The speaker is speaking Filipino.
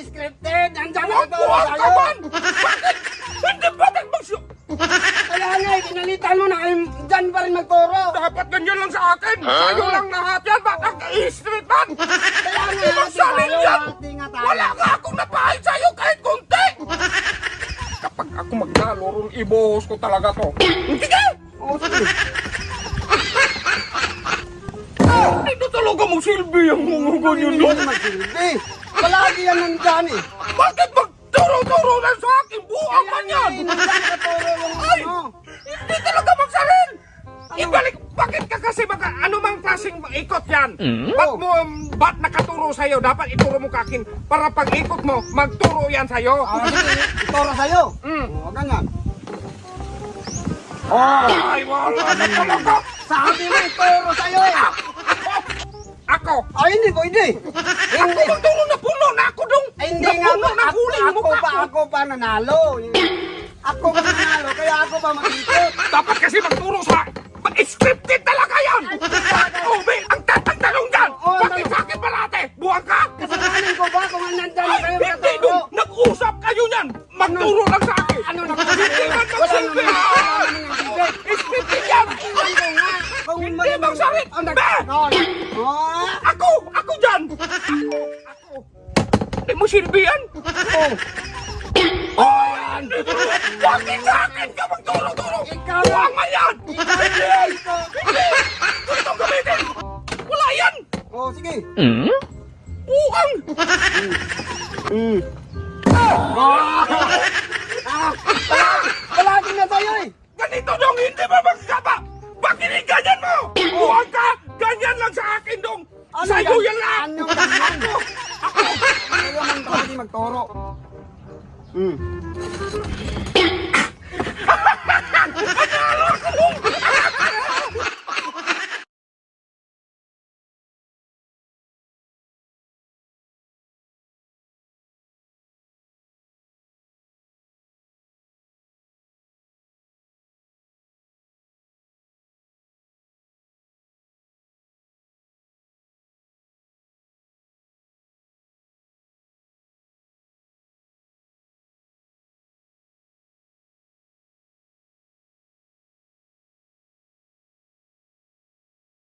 scripted. Nandyan Huwag ako mo ang sa'yo. kaman! Bakit? Hindi ba nagmagsu... Kaya nga, pinalitan mo na kayo dyan pa rin magturo. Dapat ganyan lang sa akin! Sa'yo lang lahat yan! Bakit ka-street man? Kaya nga, Hindi magsalin yan! Wala nga akong napahid sa'yo kahit konti! Kapag ako maglalaro, ibuhos ko talaga to. Hindi ka! Oo, sige. Ito talaga mo silbi ang mga ganyan Hindi yun. naman magsilbi. Palagi yan nandyan eh. Bakit magturo-turo lang sa akin? Buang man yan! Nandyan katuro yung Ay! ano. Hindi talaga magsalin! Ibalik, bakit ka kasi baka ano mang klaseng ikot yan? Ba't nakaturo sa'yo? Dapat ituro mo kakin para pag ikot mo, magturo yan sa'yo. Sige, ituro sa'yo. Oo, ganyan. Oh, Ay, wala na talaga! sabi mo ituro sa'yo eh. Ako! Ay, hindi pwede. Hindi. Magturo na puno na ako dong! Ay, hindi nga Napuno na huli mo ako pa nanalo. Ako pa nanalo, kaya ako pa mag-ikot. Dapat kasi magturo sa... Scripted talaga yan! Oh, ang tanong dyan! Oh, Bakit sa akin palate? Buwang ka! Kasalanan ko ba kung nandyan Ay, kayo hindi katuro? dong! Nag-usap kayo yan! Magturo lang sa akin! Ano na Hindi man magsilbi! Scripted yan! Hindi magsalit! Be! Ako dyan! Ako! Hindi mo silbi yan? Oh, yan! Bakit sa akin ka magturo-turo? Ikaw! Buwang man yan! Hindi! Gusto gamitin! Wala yan! Oh, sige. Buwang! Palagi na tayo eh. Ganito dong, hindi ba magkaba? Bakit ganyan mo? Buwang ka! Ganyan lang sa akin dong! Sa'yo yan lang! Ano ganyan? Ako naman ko hindi magturo.